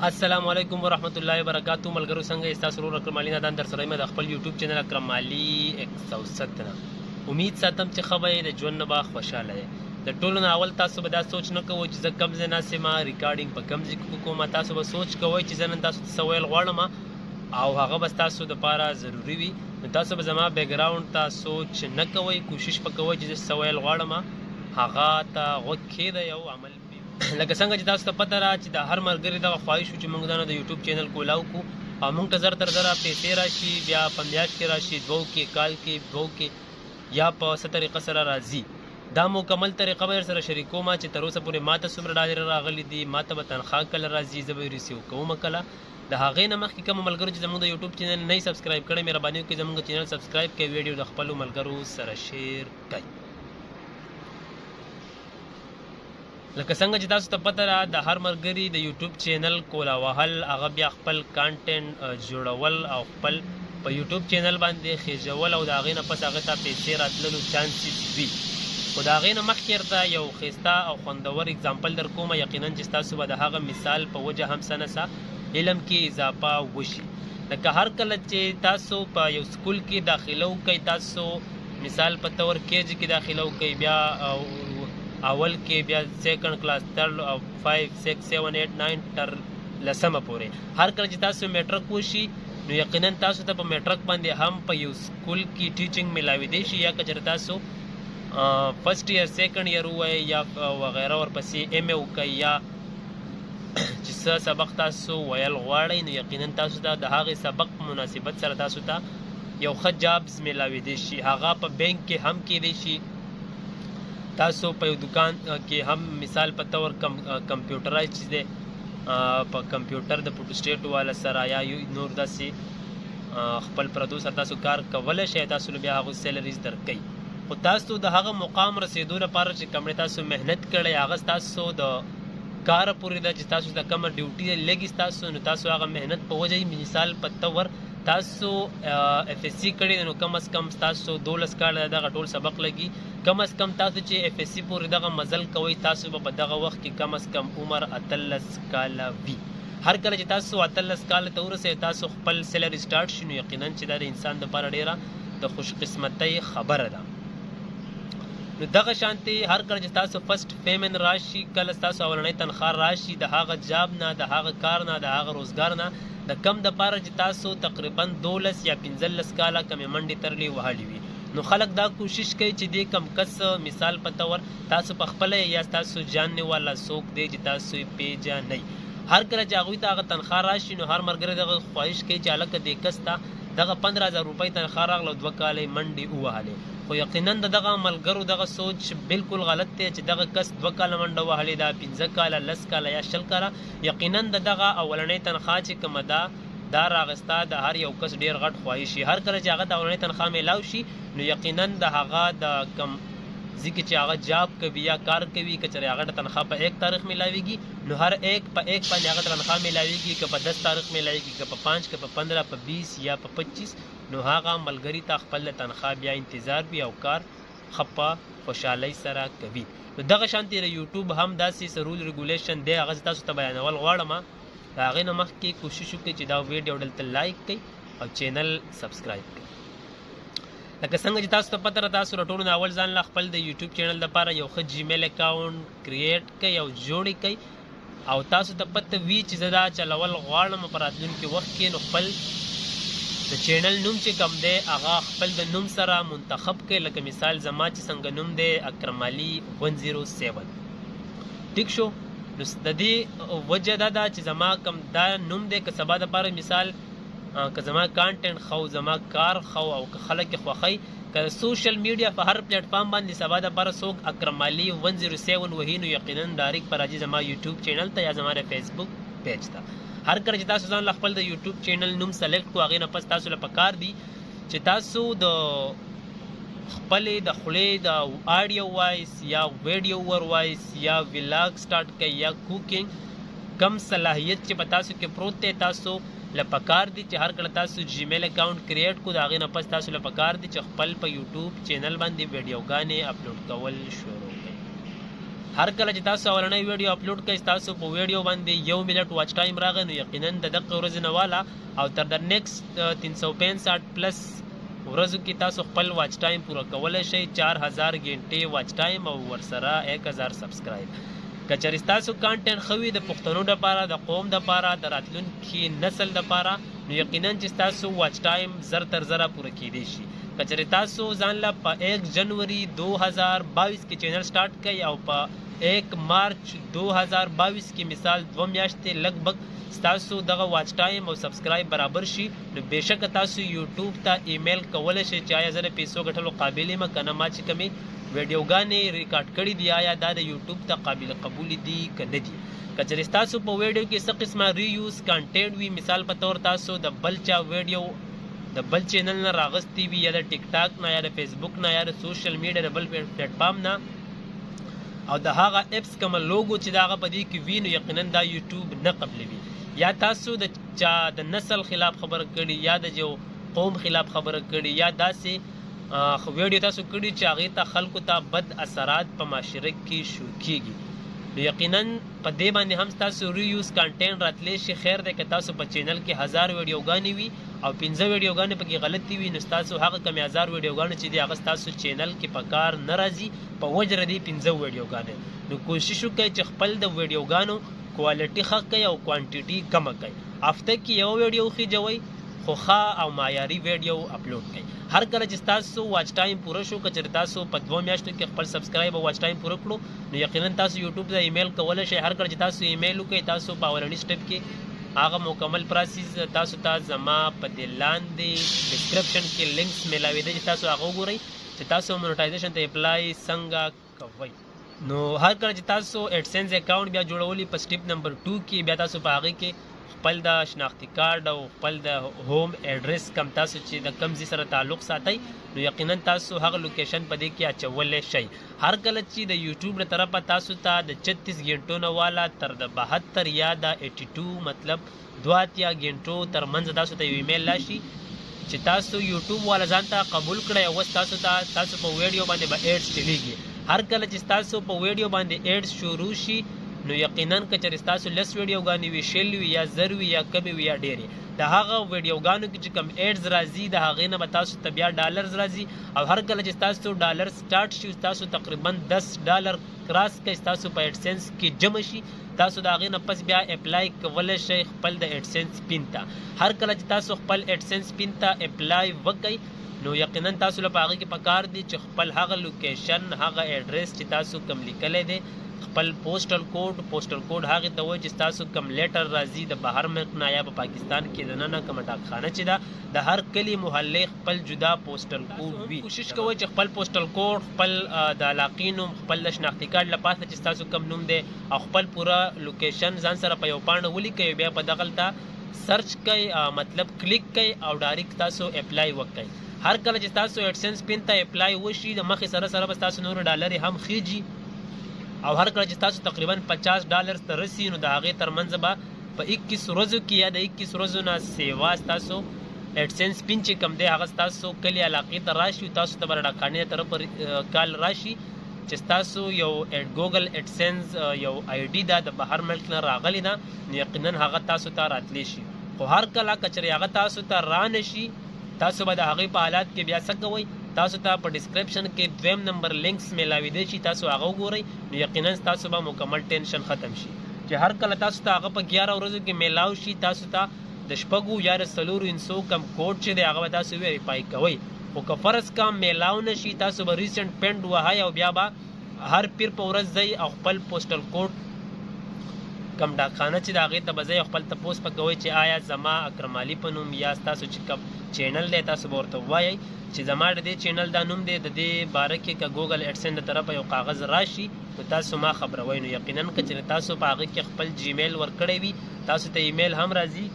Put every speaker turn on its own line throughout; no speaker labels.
السلام علیکم ورحمت الله وبرکاتہ ملګرو څنګه تاسو ورو اکرم علي نادان در سره مې د خپل یوټیوب چینل اکرم علي 107 نه امید ساتم چې خبرې د ژوند به خوشاله ده د ټولو نه اول تاسو به دا سوچ نه کوئ چې زه کم ځای ناست یم ریکارډینګ په کم ځای کوم تاسو به سوچ کوئ چې زه نن تاسو ته څه ویل غواړم او هغه به ستاسو دپاره ضروري وي نو تاسو به زما بیکګراونډ ته سوچ نه کوئ کوشش به کوئ چې زه څه ویل غواړم هغه ته غوږ کښېږدئ او عمل لکه څنګه چې تاسو ته پته را چې د هر ملګري دغه خواهش و چې موږ د یوټیوب چینل کولاو کو او موږ ته زر تر زره پیسې راشي بیا په میاشت کې راشي دوو کې کال کې دوو کې یا په څه طریقه سره راځي دا مکمل طریقه به سره شریکوم چې تر اوسه پورې ماته څومره ډالر راغلي دي ماته به تنخواه کله راځي زه به ریسیو کوم کله د هغې نه مخکې کوم ملګرو چې زموږ د یوټیوب چینل نه سبسکرایب کړی مهرباني وکړئ زموږ چینل سبسکرایب کړئ ویډیو د خپلو ملګرو سره شیر کړئ لکه څنګه چې تاسو ته پته را د هر ملګري د یوټیوب چینل کولا وهل هغه بیا خپل کانټینټ جوړول او خپل په یوټیوب چینل باندې خېژول او د هغې نه پس هغه ته پیسې راتللو چانسز وي خو د هغې نه مخکې ورته یو ښایسته او خوندور اګزامپل در کومه یقینا چې ستاسو به د هغه مثال په وجه هم څه نه څه علم کې اضافه وشي لکه هر کله چې تاسو په یو سکول کې داخله وکئ تاسو مثال په طور کېجي کې داخله وکئ بیا اول کې بیا سیکنډ کلاس تھرډ او 5 6 7 8 9 تر لسمه پورې هر کله چې تاسو میټرک وشي نو یقینا تاسو ته په میټرک باندې هم په یو سکول کې ټیچینګ ملاوي دی شي یا که چېرې تاسو فرسټ ایئر سیکنډ ایئر ووایئ یا وغیره ورپسې ایم اے وکئ یا چې څه سبق تاسو ویل غواړئ نو یقینا تاسو ته د هغې سبق په مناسبت سره تاسو ته یو ښه جابز ملاوي دی شي هغه په بینک کې هم کیدی شي تاسو په یو دکان کې هم مثال په طور کمپیوټرایز چیز دی په کمپیوټر د فوټوسټیټ والا سره یا نور داسې خپل پردو سره تاسو کار کولی شئ تاسو بیا هغو سیلریز درکوي خو تاسو د هغه مقام رسېدو لپاره چې کوم تاسو محنت کړی هغه ستاسو د کار پورې ده چې تاسو ته کومه ډیوټي لګي ستاسو نو تاسو هغه محنت په وجه مثال په طور تاسو اف اس سی کړی نو کم از کم تاسو 12 کاله دغه ټول سبق لګي کم از کم تاسو چې اف اس سی پورې دغه مزل کوئ تاسو به په دغه وخت کې کم از کم عمر 18 کاله وي هر کله چې تاسو 18 کاله ته ورسئ تاسو خپل سیلري سټارټ شي نو یقینا چې دا د انسان دپاره ډیره د خوش قسمتۍ خبره ده نو دغه شانتي هر کله چې تاسو فرست پیمنټ راشي کله تاسو اولنۍ تنخواه راشي د هغه جاب نه د هغه کار نه د هغه روزګار نه د کم دپاره چې تاسو تقریبا 12 یا 15 کاله کمې منډې ترلې وهلې وي نو خلک دا کوشش کوي چې دې کم کس مثال په طور تاسو په خپله یا تاسو جاننے والا څوک دی چې تاسو یې پیژنئ هر کله چې هغوی ته هغه تنخواه راشي نو هر ملګری دغه خواهش کوي چې هلکه دې کس ته دغه 15,000 روپۍ تنخواه راغله 2 کالې منډې ووهلې خو یقینا د دغه ملګرو دغه سوچ بالکل غلط دی چې دغه کس 2 کاله منډه وهلې ده 15 کاله 10 کاله یا 20 کاله یقینا د دغه اولنۍ تنخواه چې کومه ده دا راغسته د هر یو کس ډیر غټ خواهش شي هر کله چې هغه د اولنۍ تنخواه میلاو شي نو یقینا د هغه د کم ځکه چې هغه جاب کوي یا کار کوي که چېرې هغه ته تنخواه په 1 تاریخ میلاویږي نو هر ایک په 1 باندې هغه ته تنخواه میلاویږي که په 10 تاریخ میلاویږي که په 5 که په 15 په 20 یا په 25 نو هغه ملګري ته خپل تنخواه بیا انتظار وي او کار خپه خوشحالۍ سره کوي نو دغه شانتې د یوټیوب هم داسې رول ریګولیشن دی هغه تاسو ته بیانول غواړم د هغې نه مخکې کوشش وکړئ چې دا ویډیو دلته لایک کړئ او چینل سبسکرایب کړئ لکه څنګه چې تاسو ته پته را تاسو له ټولو نه اول ځان له خپل د یوټیوب چینل دپاره یو ښه جیمیل اکاونټ کریټ کړئ او جوړ کړئ او تاسو ته پته وي چې زه دا چلول غواړم په راتلونکي وخت کې نو خپل د چینل نوم چې کوم دی هغه خپل د نوم سره منتخب کړئ لکه مثال زما چې څنګه نوم دی اکرم علي 107 ټیک شو نو د دې وجه دا ده چې زما کوم دا نوم دی که سبا دپاره مثال که زما کانټینټ خو زما کار خو او که خلک یې خوښوي که سوشل میډیا په هر پلیټفارم باندې سبا دپاره څوک اکرم علي 107 وهي نو یقینا ډایرکټ به راځي زما یوټیوب چینل ته یا زما د فیسبوک پیج ته هر کله چې تاسو ځان له خپل د یوټیوب چینل نوم سلیکټ کړو هغې نه پس تاسو له پکار دي چې تاسو د خپلې د خولې د آډیو وایس یا ویډیو ور وایس یا ولاګ سټارټ کړئ یا کوکینګ کم صلاحیت چې په تاسو کې پروت دی تاسو له پکار دي چې هر کله تاسو جیمیل اکاونټ کریټ کړو د هغې نه پس تاسو له پکار دي چې خپل په یوټیوب چینل باندې ویډیوګانې اپلوډ کول شروع کړئ هر کله چې تاسو اولنۍ ویډیو اپلوډ کړئ تاسو په ویډیو باندې 1 منټ واچ ټایم راغی نو یقینا د دغه ورځې نه والا او تر د نیکسټ 365 پلس ورځو کې تاسو خپل واچ ټایم پوره کولی شئ 4000 غنټې واچ ټایم او ورسره 1000 سبسکرایب. که چېرې ستاسو کانټینټ ښه وي د پښتنو دپاره د قوم دپاره د راتلونکي نسل دپاره نو یقینا چې ستاسو واچ ټایم زر تر زره پوره کیدی شي. که چېرې تاسو ځان له په 1 جنوري 2022 کې چینل سٹارټ کړئ او په 1 مارچ 2022 کې مثال 2 میاشتې لګ بګ ستاسو دغه واچ ټایم او سبسکرایب برابر شي نو بېشکه تاسو یوټیوب ته ایمیل کولی شئ چې آیا زه د پیسو ګټلو قابل یم که نه ما چې کومې ویډیوګانې ریکارډ کړي دي آیا دا د یوټیوب ته قابل قبول دي که نه دي. که چېرې ستاسو په ویډیو کې څه قسمه ریوز کانټینټ وي مثال په طور تاسو د بل چا ویډیو د بل چینل نه راغستی وي یا د ټیک ټاک نه یا د فیسبوک نه یا د سوشل میډیا د بل پلیټفارم نه او د هغه اپس کومه لوګو چې د هغه په دې کې وي نو یقینا دا یوټیوب نه قبلوي. یا تاسو د چا د نسل خلاف خبره کړي یا د جو قوم خلاف خبره کړي یا داسې ویډیو تاسو کړي چې هغې ته خلکو ته بد اثرات په معاشره کې شو کېږي نو یقینا په دې باندې هم ستاسو ریوز کانټینټ راتلی شي. خیر دی که تاسو په چینل کې 1000 ویډیوګانې وي او 15 ویډیوګانې پکې غلطي وي نو ستاسو هغه کمې 1000 ویډیوګانې چې دي هغه ستاسو چینل کې په کار نه راځي په وجه د دې 15 ویډیوګانې. نو کوشش وکړئ چې خپل د ویډیوګانو کوالټي ښه کړئ او کوانټیټي کمه کړئ. هفته کې یو ویډیو خېجوئ خو ښه او معیاري ویډیو اپلوډ کړئ. هر کله چې ستاسو واچ ټایم پوره شو که چېرې تاسو په 2 میاشتو کې خپل سبسکرایب او واچ ټایم پوره کړو نو یقینا تاسو یوټیوب ته ایمیل کولی شئ. هر کله چې تاسو ایمیل وکړئ تاسو په اولني سټپ کې هغه مکمل پروسیس تاسو ته زما په دې لاندې ډسکرپشن کې لینکس میلاوېده چې تاسو هغه وګورئ چې تاسو مونټایزیشن ته اپلای څنګه کوئ. نو هر کله چې تاسو ایډسنس اکاونټ بیا جوړولي په سټپ نمبر 2 کې بیا تاسو په هغې کې خپل د شناختی کارت او خپل د هوم ایډرس کم تاسو چې د کم ځای سره تعلق ساتئ نو یقینا تاسو هغه لوکیشن په دې کې اچولی شئ. هر کله چې د یوټیوب له طرفه تاسو ته د 36 غنټو نه والا تر د 72 یا د 82 مطلب 82 غنټو ترمنځ تاسو ته یو ایمیل راشي چې تاسو یوټیوب والا ځان ته قبول کړئ او اوس تاسو په ویډیو باندې به ایډز چلیږي. هر کله چې تاسو په ویډیو باندې ایډز شروع شي نو یقینا که چېرې ستاسو لس ویډیوګانې وي 60 وي یا 10 وي یا کمې وي یا ډېرې د هغه ویډیوګانو کې چې کوم ایډز راځي د هغې نه به تاسو ته بیا ډالرز راځي او هر کله چې ستاسو ډالر سټارټ شي تاسو تقریبا $10 کراس کوئ ستاسو په ایډسنس کې جمع شي تاسو د هغې نه پس بیا اپلای کولی شئ خپل د ایډسنس پین ته. هر کله چې تاسو خپل ایډسنس پین ته اپلای وکئ نو یقینا تاسو له په هغې کې پکار دي چې خپل هغه لوکیشن هغه ایډرس چې تاسو کوم لیکلی دی خپل پوسټل کوډ هغې ته وایي چې ستاسو کوم لیټر راځي د بهر ملک نه یا په پاکستان کې دننه کومه ډاکخانه چې ده د هر کلي محلې خپل جدا پوسټل کوډ وي. کوشش کوئ چې خپل پوسټل کوډ خپل د علاقې نوم خپل د شناختي کارت له پاسه چې ستاسو کوم نوم دی او خپل پوره لوکیشن ځان سره په یو پاڼه ولیکئ بیا په دغلته سرچ کوئ مطلب کلیک کوئ او ډایرکټ تاسو اپلای وکړئ. هر کله چې تاسو ایډسنس پین ته اپلای وشي د مخې سره به ستاسو نور ډالرې هم خیږي او هر کله چې تاسو تقریبا $50 ته رسي نو د هغې ترمنځ به په 21 ورځو کې یا د 21 ورځو نه سیوا ستاسو ایډسنس پین چې کوم دی هغه ستاسو کلي علاقې ته راشي تاسو ته به د ډاکخانې طرف کال راشي چې ستاسو یو ګوګل ایډسنس یو آی ډي ده د بهر ملک نه راغلی ده نو یقینا هغه تاسو ته راتلی شي. خو هر کله که چېرې هغه تاسو ته رانه شي تاسو به د هغې په حالات کې بیا څه کوئ تاسو ته په ډسکرپشن کې 2 نمبر لینکس میلاوېدی شي تاسو هغه وګورئ نو یقینا تاسو به مکمل ټینشن ختم شي چې هر کله تاسو ته هغه په 11 ورځو کې میلاو شي تاسو ته د شپږو یا د څلورو انسو کم کوډ چې دی هغه به تاسو ویریفای کوئ. خو که فرض کم میلاو نه شي تاسو به ریسنټ پینډ وهئ او بیا به هر پیر په ورځ ځئ او خپل پوسټل کوډ کم ډاکخانه چې د هغې ته به ځئ او خپل تپوس به کوئ چې آیا زما اکرم علي په نوم یا ستاسو چې کوم چینل دی تاسو به ورته ووایئ چې زما د دې چینل دا نوم دی د دې باره کې که ګوګل ایډسن د طرفه یو کاغذ راشي نو تاسو ما خبروئ. نو یقینا که چېرې تاسو په هغې کې خپل جیمیل ورکړی وي تاسو ته ایمیل هم راځي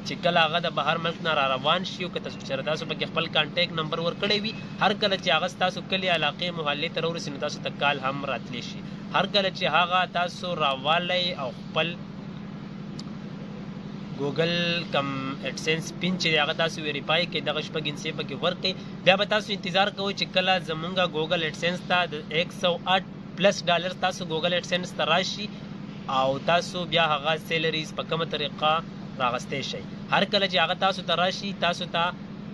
چې کله هغه د بهر ملک نه را روان شي او که چېرې تاسو پکې خپل کانټیکټ نمبر ورکړی وي هر کله چې هغه ستاسو کلي علاقې محلې ته راورسي نو تاسو ته کال هم راتلی شي. هر کله چې هغه تاسو راوالی او خپل ګوګل کم ایډسنس پین چې هغه تاسو ویریفای کړئ دغه شپږ انسې پکې ورکړئ بیا به تاسو انتظار کوئ چې کله زمونږ ګوګل ایډسنس ته د 108 پلس ډالر تاسو ګوګل ایډسنس ته راشي او تاسو بیا هغه سیلریز په کومه طریقه راغستی شئ. هر کله چې هغه تاسو ته راشي تاسو ته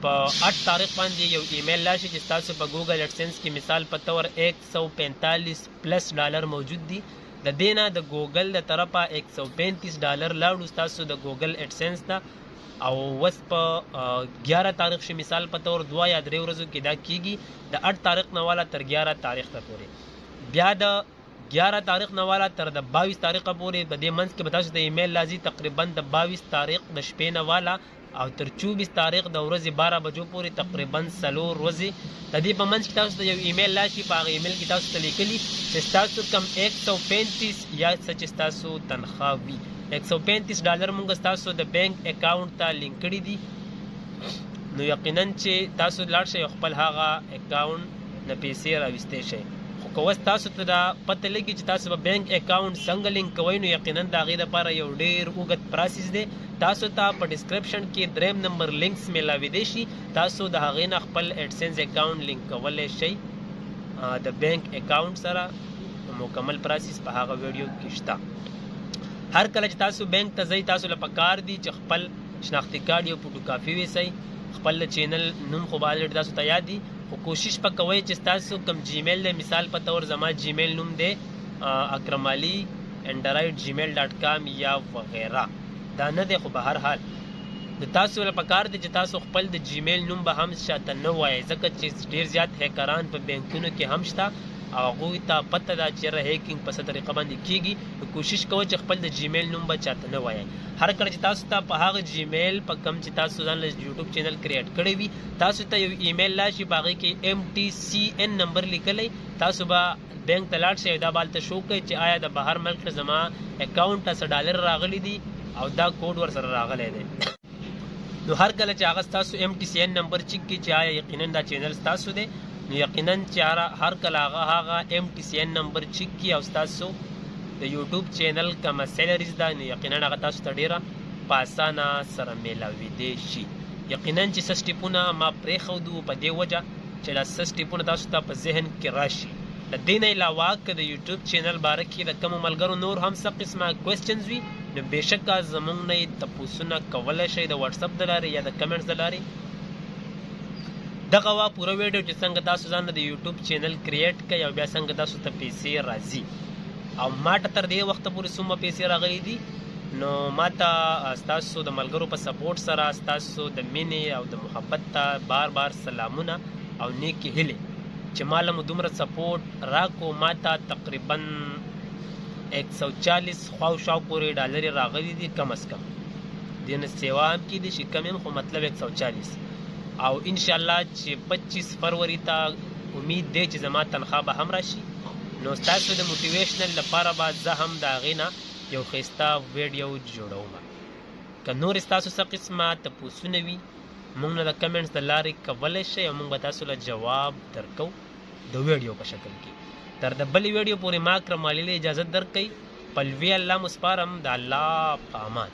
په 8 تاریخ باندې یو ایمیل راشي چې تاسو په ګوګل ایډسنس کې مثال په تور 145 پلس ډالر موجود دي. د دینه د ګوګل د طرفه 135 ډالر لاړو تاسو د ګوګل ایډسنس ته او وس په 11 تاریخ شي مثال په تور 2 یا 3 ورځو کې دا کیږي د 8 تاریخ نه والا تر 11 تاریخ ته پورې. بیا د 11 تاریخ نه والا تر د 22 تاریخ پورې په دې منځ کې به تاسو د ایمیل لازم تقریبا د 22 تاریخ د شپې نه والا او تر 24 تاریخ د ورځې 12 بجو پورې تقریبا 4 ورځې د دې په منځ کې تاسو ته یو ایمیل راشي. په هغه ایمیل کې تاسو ته لیکلي چې تاسو کم 135 یا چې تاسو تنخواه وي 135 ډالر مونږ تاسو د بینک اکاونټ ته لینک کړی دي. نو یقینا چې تاسو لاړ شئ خپل هغه اکاونټ نه پیسې راوستئ شئ. خو که اوس تاسو ته دا پته لګي چې تاسو به بینک اکاونټ څنګه لینک کوئ نو یقینا د هغې دپاره یو ډېر اوږد پروسس دی. تاسو ته په ډسکرپشن کې 3 نمبر لینکس میلاویدی شي. تاسو د هغې نه خپل ایډسنس اکاونټ لینک کولی شئ د بینک اکاونټ سره. مکمل پروسس په هغه ویډیو کې شته. هر کله چې تاسو بینک ته ځئ تاسو له پکار دي چې خپل شناختی کارت یو فوټو کاپي ویسئ. خپل چینل نوم خو باید تاسو ته یاد دي خو کوشش به کوئ چې تاسو کم جیمیل دی مثال په طور زما جیمیل نوم دی akramali@gmail.com یا وغیره دا نه دی. خو به هر حال د تاسو له پکار دي چې تاسو خپل د جیمیل نوم به هم شاته نه وایئ ځکه چې ډېر زیات هیکران په بینکونو کې هم شته او هغوی ته پته ده چې هیکینګ په څه طریقه باندې کیږي. نو کوشش کوئ چې خپل د جیمیل نوم به چاته نه وایئ. هر کله چې تاسو ته په هغه جیمیل په کم چې تاسو ځان له یوټیوب چینل کریټ کړی وي تاسو ته یو ایمیل راشي په هغې کې MTCN نمبر لیکلی. تاسو به بینک ته لاړ شئ او دا به هلته شو کوئ چې آیا د بهر ملک نه زما اکاونټ ته څه ډالر راغلی دي او دا کوډ ورسره راغلی دی. نو هر کله چې هغه ستاسو MTCN نمبر چیک کړي چې آیا یقینا دا چینل ستاسو دی نو یقینا چې هر کله هغه MTCN نمبر چیک کړي او ستاسو د یوټیوب چینل کومه سیلریز ده نو یقینا هغه تاسو ته ډېره په اسانه سره میلاویدی شي. یقینا چې څه سټیپونه ما پرېښودو په دې وجه چې دا څه سټیپونه تاسو ته په ذهن کې راشي. د دې نه علاوه که د یوټیوب چینل باره کې د کومو ملګرو نور هم څه قسمه کوېسچنز وي نو بېشکه زموږ نه یې تپوسونه کولی شئ د وټساپ د لارې یا د کمنټس د لارې. دغه وه پوره ویډیو چې څنګه تاسو ځان د یوټیوب چینل کریټ کړئ او بیا څنګه تاسو ته پیسې راځي. او ما ته تر دې وخته پورې څومره پیسې راغلي دي نو ما ته ستاسو د ملګرو په سپورټ سره ستاسو د مینې او د محبت ته بار بار سلامونه او نیکې هیلې چې ما له مو دومره سپورټ راکو. ما ته تقریبا 140 خواوشا پورې ډالر راغلي دي کم از کم. دې نه سیوا هم کیدی شي کم هم خو مطلب 140 او انشاءالله چې 25 فروری ته امید دی چې زما تنخواه به هم راشي. نو ستاسو د موټیویشنل لپاره به زه هم د هغې نه یو ښایسته ویډیو جوړوم. که نور ستاسو څه قسمه تپوسونه وي موږ نه د کمنټس د لارې کولی شئ او موږ به تاسو له جواب درکو د ویډیو په شکل کې. تر د بلې ویډیو پورې ما اکرم علي اجازت درکوئ. په لوی الله مو سپارم. د الله په امان.